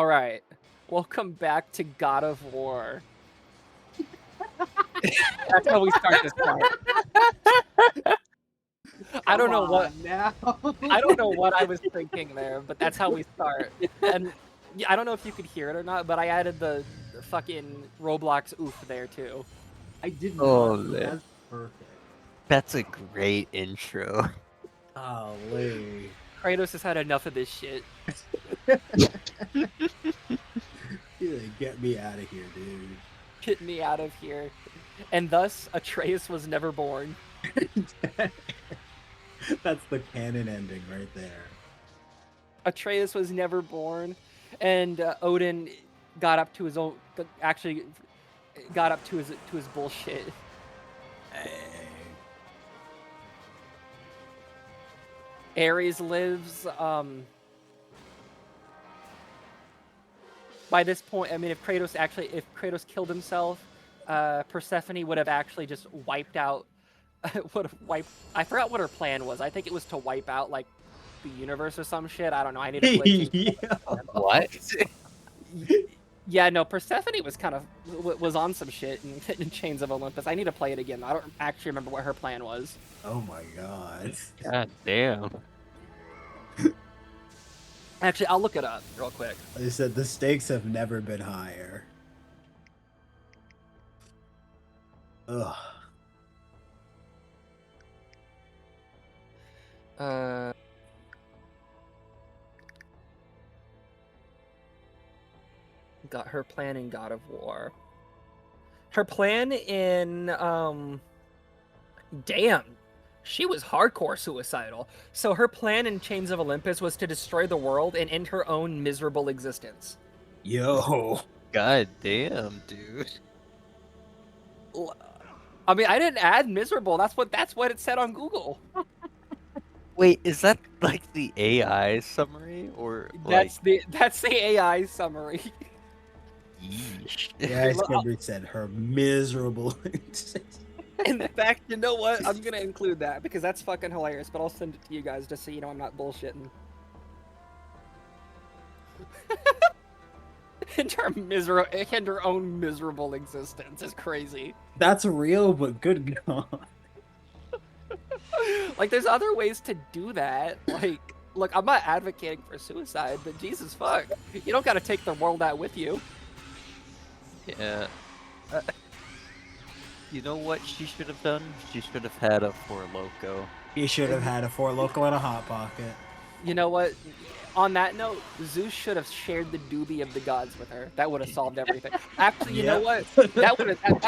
Alright. Welcome back to God of War. That's how we start this part. I don't know what now. I don't know what I was thinking there, but that's how we start. And yeah, I don't know if you could hear it or not, but I added the fucking Roblox oof there too. I did Oh, not. man. That's perfect. That's a great intro. Golly. Kratos has had enough of this shit. Get me out of here, dude. Get me out of here. And thus, Atreus was never born. That's the canon ending right there. Atreus was never born, and Odin got up to his own. Actually, got up to his bullshit. Hey. Ares lives. By this point, I mean, if Kratos killed himself, Persephone would have actually just wiped out. I forgot what her plan was. I think it was to wipe out like the universe or some shit. I don't know. I need to play. Yeah. What? Yeah, no. Persephone was kind of was on some shit in Chains of Olympus. I need to play it again. I don't actually remember what her plan was. Oh my god. God damn. Actually, I'll look it up real quick. They said the stakes have never been higher. Ugh. Got her plan in God of War. Her plan in damn, she was hardcore suicidal. So her plan in Chains of Olympus was to destroy the world and end her own miserable existence. Yo. God damn, dude. I mean, I didn't add miserable. That's what it said on Google. Wait, is that like the AI summary or like? That's the AI summary. Yeesh. Yeah, Skibber said her miserable. In fact, you know what? I'm gonna include that because that's fucking hilarious. But I'll send it to you guys just so you know I'm not bullshitting. And her own miserable existence is crazy. That's real, but good God. Like, there's other ways to do that. Like, look, I'm not advocating for suicide, but Jesus fuck, you don't gotta take the world out with you. Yeah. You know what she should have done? She should have had a Four Loko. He should have had a Four Loko and a Hot Pocket. You know what? On that note, Zeus should have shared the doobie of the gods with her. That would have solved everything. Actually, you know what? That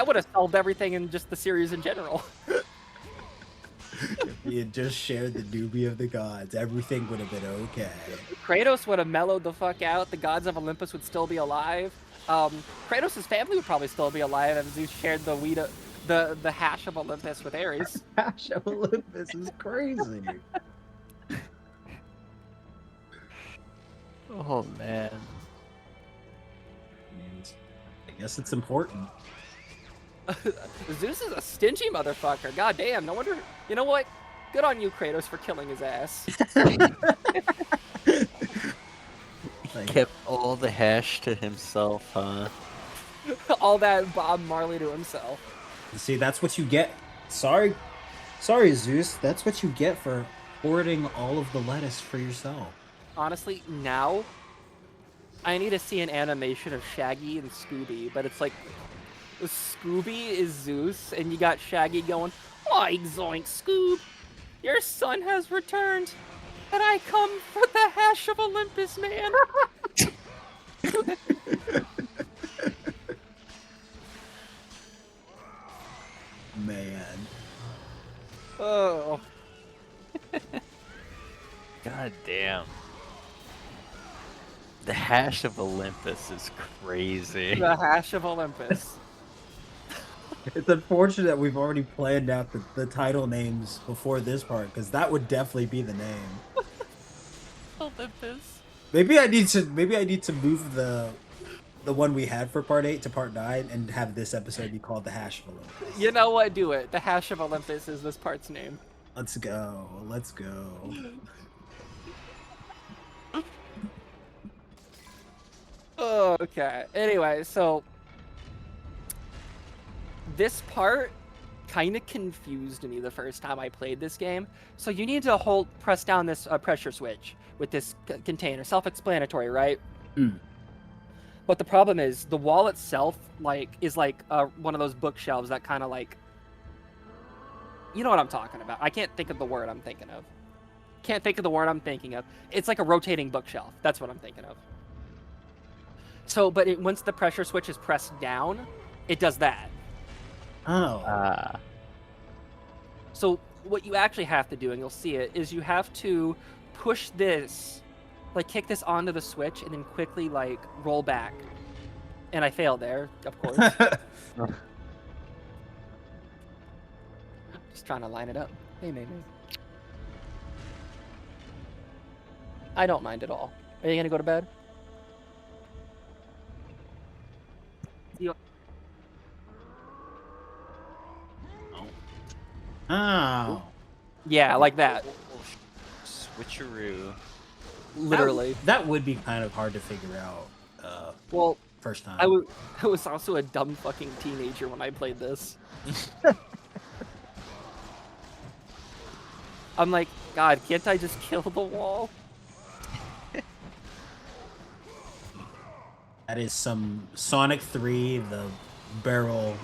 would have solved everything in just the series in general. If he had just shared the doobie of the gods, everything would have been okay. Kratos would have mellowed the fuck out. The gods of Olympus would still be alive. Kratos' family would probably still be alive if Zeus shared the hash of Olympus with Ares. Hash of Olympus is crazy. Oh man. I guess it's important. Zeus is a stingy motherfucker. God damn, no wonder. You know what? Good on you, Kratos, for killing his ass. He kept all the hash to himself, huh? All that Bob Marley to himself. See, that's what you get. Sorry, Zeus. That's what you get for hoarding all of the lettuce for yourself. Honestly, now I need to see an animation of Shaggy and Scooby, but it's like Scooby is Zeus, and you got Shaggy going, "Oink zoink, Scoob! Your son has returned, and I come for the hash of Olympus, man." Man. Oh. God damn. The hash of Olympus is crazy. The hash of Olympus. It's unfortunate that we've already planned out the title names before this part, because that would definitely be the name. Olympus. Maybe I need to move the one we had for part 8 to part 9 and have this episode be called the Hash of Olympus. You know what? Do it. The hash of Olympus is this part's name. Let's go. Let's go. Okay. Anyway, so this part kind of confused me the first time I played this game. So you need to press down this pressure switch with this container. Self-explanatory, right? Mm. But the problem is the wall itself, is one of those bookshelves that kind of you know what I'm talking about. I can't think of the word I'm thinking of. It's like a rotating bookshelf. That's what I'm thinking of. So, but once the pressure switch is pressed down, it does that. Oh. So what you actually have to do, and you'll see it, is you have to push this, kick this onto the switch, and then quickly, roll back. And I failed there, of course. Just trying to line it up. Hey, maybe. I don't mind at all. Are you gonna go to bed? Oh. Yeah, like that. Switcheroo. Literally. That would be kind of hard to figure out. Well, first time. I was also a dumb fucking teenager when I played this. I'm like, God, can't I just kill the wall? That is some Sonic 3, the barrel.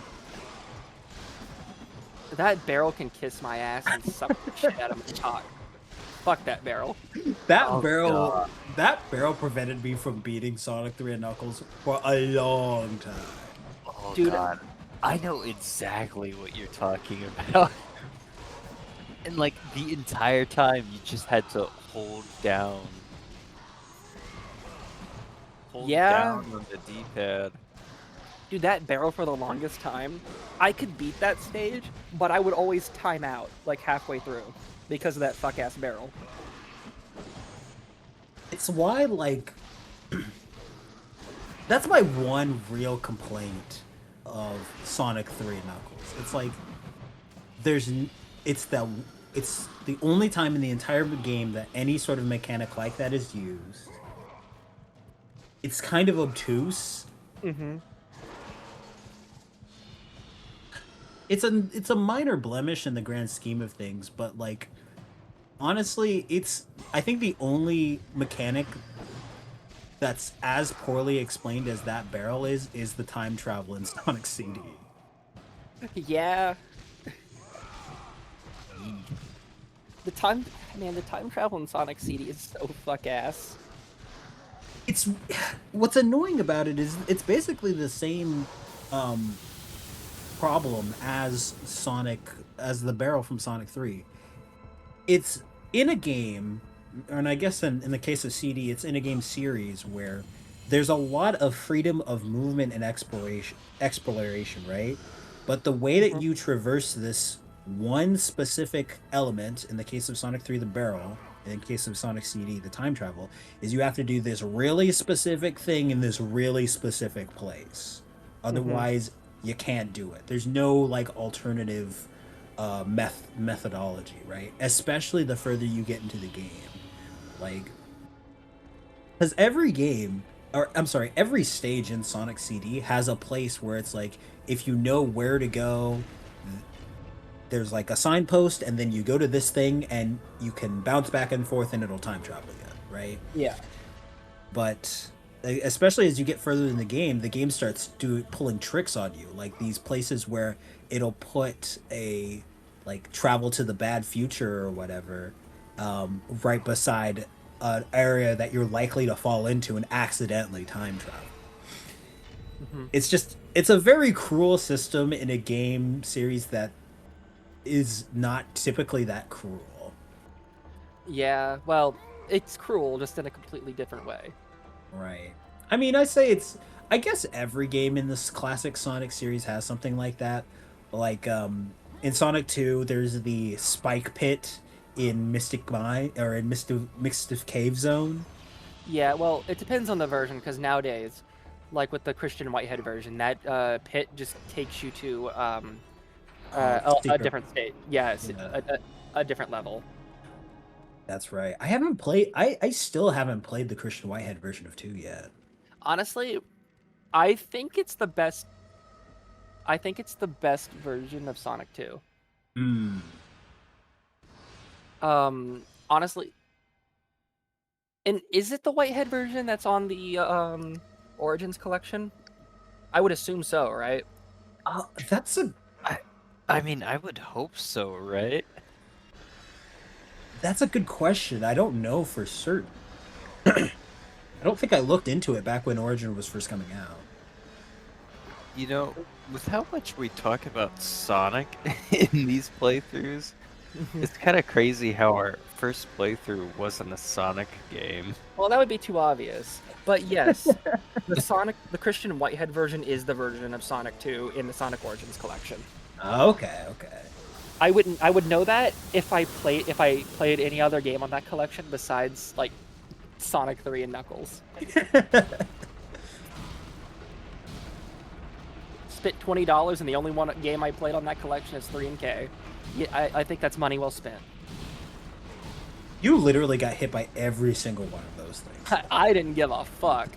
That barrel can kiss my ass and suck the shit out of my cock. Fuck that barrel. That barrel prevented me from beating Sonic 3 and Knuckles for a long time. Oh, Dude, God. I know exactly what you're talking about. And the entire time you just had to hold down. Hold down on the D-pad. Dude, that barrel for the longest time, I could beat that stage, but I would always time out, halfway through, because of that fuck-ass barrel. It's why, that's my one real complaint of Sonic 3 Knuckles. It's the only time in the entire game that any sort of mechanic like that is used. It's kind of obtuse. Mm-hmm. It's a minor blemish in the grand scheme of things, but honestly, I think the only mechanic that's as poorly explained as that barrel is the time travel in Sonic CD. Yeah. The time travel in Sonic CD is so fuck-ass. What's annoying about it is it's basically the same problem as the barrel from Sonic 3. It's in a game, and I guess in the case of CD, it's in a game series where there's a lot of freedom of movement and exploration, right? But the way that you traverse this one specific element, in the case of Sonic 3, the barrel, in the case of Sonic CD, the time travel, is you have to do this really specific thing in this really specific place. Otherwise, you can't do it. There's no alternative methodology, right? Especially the further you get into the game. Because every stage in Sonic CD has a place where it's if you know where to go, there's a signpost, and then you go to this thing and you can bounce back and forth and it'll time travel again, right? Yeah. But especially as you get further in the game starts pulling tricks on you, these places where it'll put a travel to the bad future or whatever right beside an area that you're likely to fall into and accidentally time travel. It's a very cruel system in a game series that is not typically that cruel. Yeah, well, it's cruel, just in a completely different way. Right. I mean, I guess every game in this classic Sonic series has something like that. In Sonic 2, there's the Spike Pit in Mystic Mine, or in Mystic Cave Zone. Yeah, well, it depends on the version, because nowadays, with the Christian Whitehead version, that pit just takes you to a different state. Yeah, a different level. That's right. I still haven't played the Christian Whitehead version of 2 yet. Honestly, I think it's the best. I think it's the best version of Sonic 2. Hmm. Honestly, and is it the Whitehead version that's on the Origins collection? I would assume so, right? That's a I, I mean, I would hope so, right? that's a good question. I don't know for certain. I don't think I looked into it back when Origin was first coming out. You know, with how much we talk about Sonic in these playthroughs, it's kind of crazy how our first playthrough wasn't a Sonic game. Well, that would be too obvious. But yes, the Christian Whitehead version is the version of Sonic 2 in the Sonic Origins collection. Okay, okay. I would know that if I played any other game on that collection besides like Sonic 3 and Knuckles. Spent $20 and the only one game I played on that collection is 3 and K. Yeah, I think that's money well spent. You literally got hit by every single one of those things. I didn't give a fuck.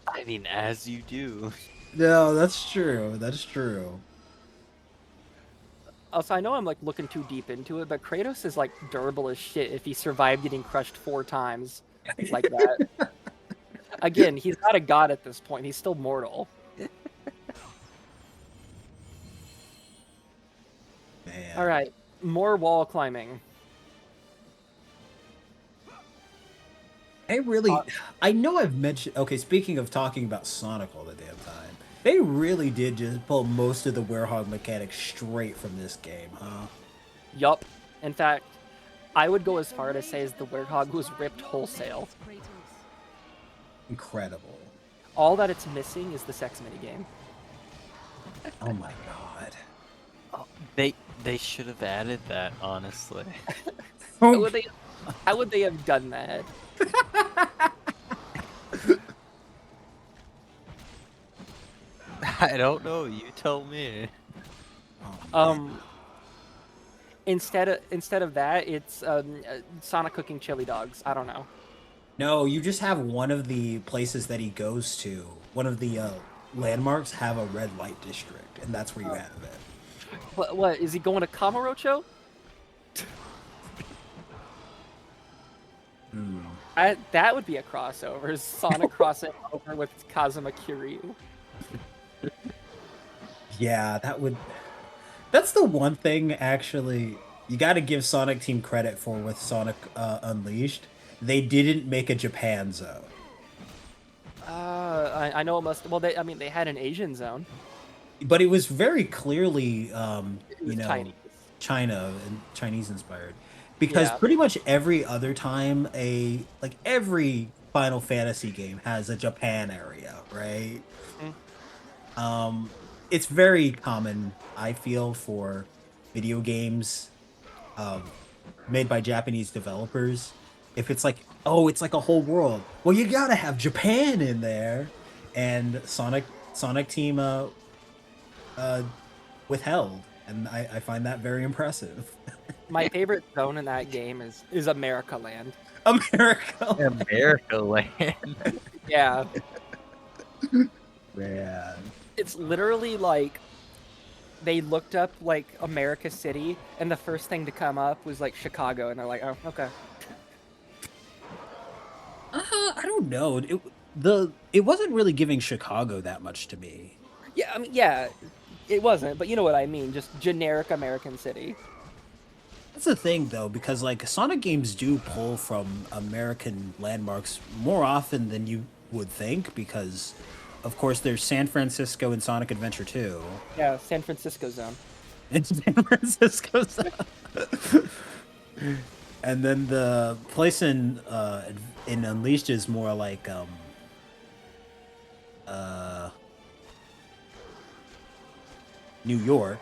I mean, as you do. No, that's true. That's true. Also, I know I'm like looking too deep into it, but Kratos is like durable as shit if he survived getting crushed 4 times like that. Again, he's not a god at this point. He's still mortal. Man. All right, more wall climbing. I know I've mentioned. Okay, speaking of talking about Sonic all the damn time, they really did just pull most of the Werehog mechanics straight from this game, huh? Yup. In fact, I would go as far to say as the Werehog was ripped wholesale. Incredible. All that it's missing is the sex minigame. Oh my god. Oh, they should have added that, honestly. How would they have done that? I don't know. You tell me. Instead of that, it's Sonic cooking chili dogs. I don't know. No, you just have one of the places that he goes to, one of the landmarks have a red light district, and that's where you have it. What is he going to Kamurocho? That would be a crossover. Sonic crossing over with Kazuma Kiryu. Yeah, that's the one thing, actually, you got to give Sonic Team credit for with Sonic Unleashed. They didn't make a Japan zone. I know it must. Well, they had an Asian zone. But it was very clearly, Chinese. China and Chinese inspired. Because pretty much every other time every Final Fantasy game has a Japan area, right? Mm. It's very common, I feel, for video games made by Japanese developers. If it's like, oh, it's like a whole world, well, you gotta have Japan in there, and Sonic Team withheld, and I find that very impressive. My favorite zone in that game is America Land. America Land. Yeah. Man. It's literally like they looked up like America City, and the first thing to come up was like Chicago, and they're like, oh, okay. I don't know. It wasn't really giving Chicago that much to me. Yeah, I mean, yeah, it wasn't, but you know what I mean. Just generic American city. That's the thing, though, because like Sonic games do pull from American landmarks more often than you would think, because of course there's San Francisco in Sonic Adventure 2. Yeah, San Francisco zone. It's San Francisco zone. And then the place in Unleashed is more like New York.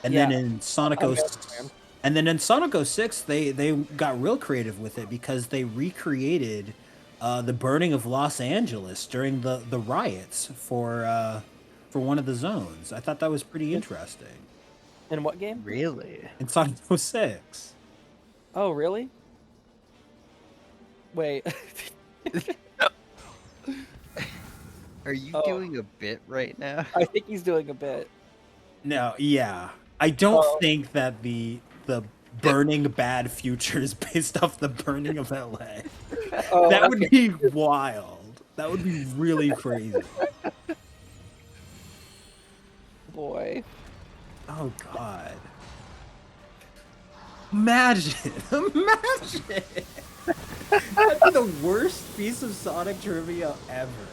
And then in Sonic 06, and then in Sonic 06 they got real creative with it, because they recreated the burning of Los Angeles during the riots for one of the zones. I thought that was pretty interesting. In what game? Really? In Sonic 06. Oh, really? Wait. Are you Oh. doing a bit right now? I think he's doing a bit. No, yeah. I don't Oh. think that the burning bad future is based off the burning of LA. Oh, That okay. would be wild. That would be really crazy. Boy. Oh god. Imagine. Imagine. That'd be the worst piece of Sonic trivia ever.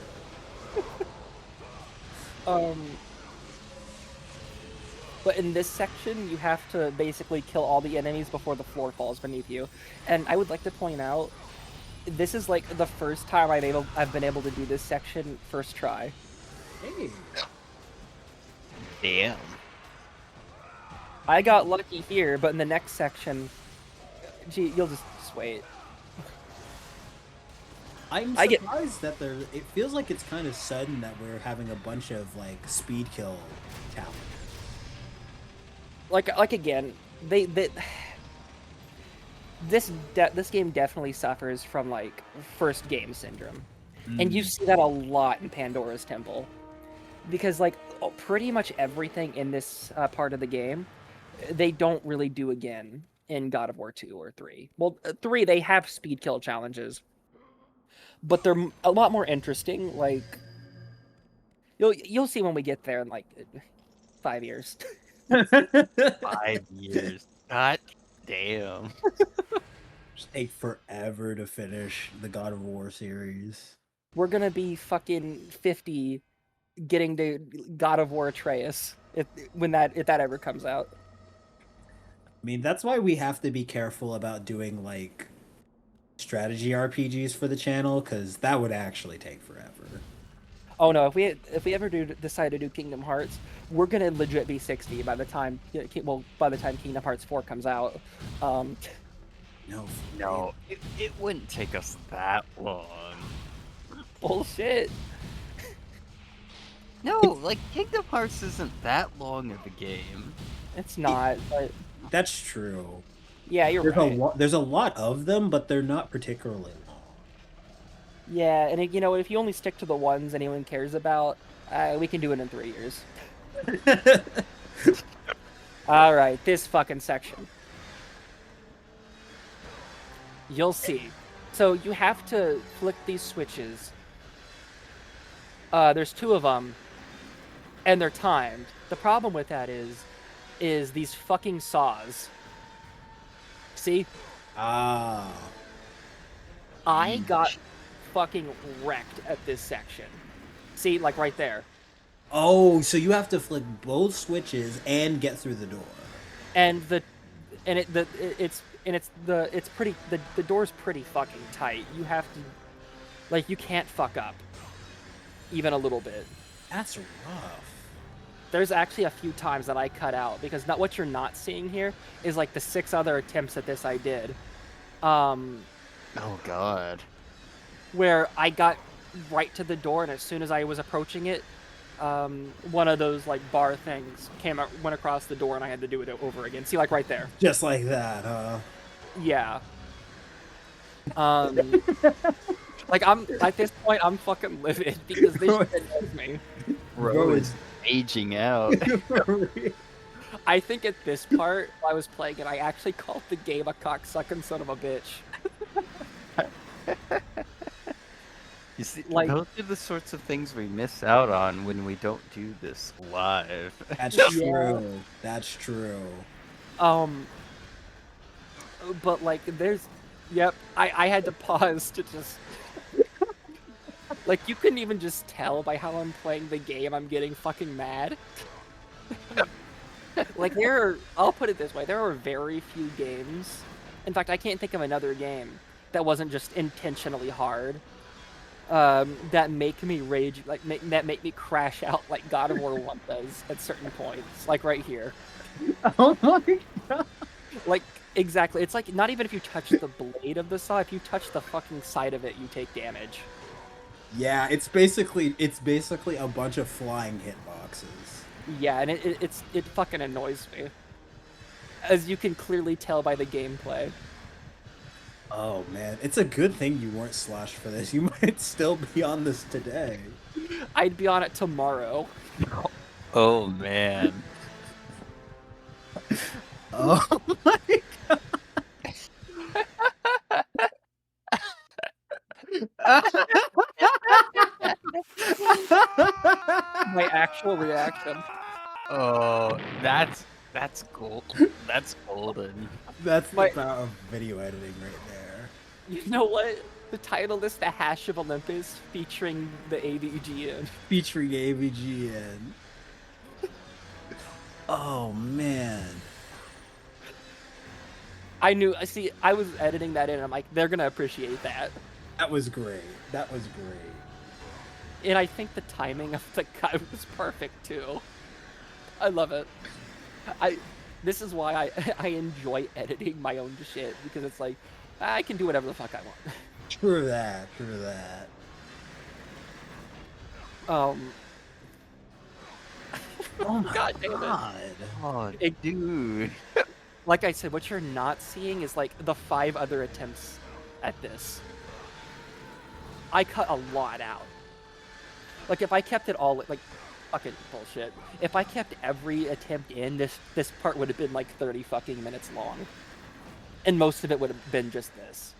But in this section, you have to basically kill all the enemies before the floor falls beneath you. And I would like to point out, this is like the first time I've been able to do this section first try. Hey. Damn. I got lucky here, but in the next section, gee, you'll just wait. I'm I get- surprised that there. It feels like it's kind of sudden that we're having a bunch of like speed kill talent. Like again, this game definitely suffers from like first game syndrome, and you see that a lot in Pandora's Temple, because like pretty much everything in this part of the game, they don't really do again in God of War 2 or 3. Well, 3 they have speed kill challenges, but they're a lot more interesting. Like you'll see when we get there in like 5 years. 5 years. God damn. Just take forever to finish the God of War series. We're gonna be fucking 50 getting to God of War Atreus if that ever comes out. I mean, that's why we have to be careful about doing like strategy RPGs for the channel, because that would actually take forever. Oh no, if we ever decide to do Kingdom Hearts, we're gonna legit be 60 by the time Kingdom Hearts 4 comes out. No, it wouldn't take us that long. Bullshit. No, like Kingdom Hearts isn't that long of a game. It's not, but That's true. yeah, you're right. There's a lot of them, but they're not particularly long. Yeah, and if you only stick to the ones anyone cares about, we can do it in 3 years. All right, this fucking section. You'll see. So you have to flick these switches. There's 2 of them, and they're timed. The problem with that is these fucking saws. See? Ah. I got fucking wrecked at this section. See, like right there. Oh, so you have to flick both switches and get through the door. And the door's pretty fucking tight. You have to, like, you can't fuck up even a little bit. That's rough. There's actually a few times that I cut out because what you're not seeing here is like the 6 other attempts at this I did. Oh god. Where I got right to the door, and as soon as I was approaching it, one of those like bar things went across the door, and I had to do it over again. See, like right there. Just like that, huh? Yeah. Like at this point, I'm fucking livid because this shit knows me. Bro is aging out. I think at this part, while I was playing it, I actually called the game a cocksucking son of a bitch. You see, Like- those are the sorts of things we miss out on when we don't do this live. That's true. That's true. But like, yep, I had to pause to just, like, you couldn't even just tell by how I'm playing the game I'm getting fucking mad. Like, I'll put it this way, there are very few games, in fact, I can't think of another game that wasn't just intentionally hard, that make me rage, like, that make me crash out like God of War 1 does at certain points, like right here. Oh my god. Like, exactly. It's like, not even if you touch the blade of the saw, if you touch the fucking side of it, you take damage. Yeah, it's basically a bunch of flying hitboxes. Yeah, and it fucking annoys me. As you can clearly tell by the gameplay. Oh man, it's a good thing you weren't slashed for this. You might still be on this today. I'd be on it tomorrow. Oh man. Oh my My actual reaction. Oh, that's gold. That's golden. That's the My, power of video editing right there. you know what? The title is The Hash of Olympus, featuring the AVGN. Featuring AVGN. Oh man. I knew. See, I was editing that in. And I'm like, they're gonna appreciate that. That was great. That was great. And I think the timing of the cut was perfect too. I love it. This is why I enjoy editing my own shit, because it's like I can do whatever the fuck I want. True that. True that. Um. Oh my God damn it. god. Oh, It- dude. Like I said, what you're not seeing is like the 5 other attempts at this. I cut a lot out. Like if I kept it all, like fucking bullshit. If I kept every attempt in, this part would have been like 30 fucking minutes long, and most of it would have been just this.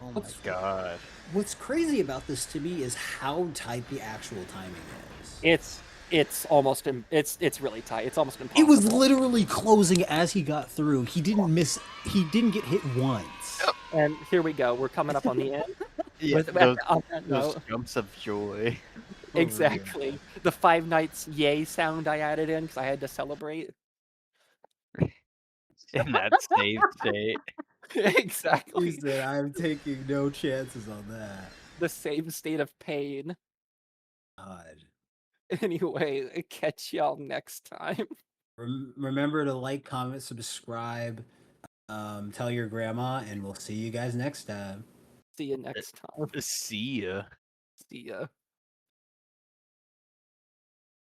Oh my God. What's crazy about this to me is how tight the actual timing is. It's almost it's really tight. It's almost impossible. It was literally closing as he got through. He didn't miss. He didn't get hit once. And here we go. We're coming up on the end. Yeah, With- those, on that those note, jumps of joy. exactly. The 5 nights yay sound I added in because I had to celebrate. In that save state. He Exactly. said, "I'm taking no chances on that." The same state of pain. God. Anyway, catch y'all next time. Remember to like, comment, subscribe, tell your grandma, and we'll see you guys next time. See you next time. See ya. See ya.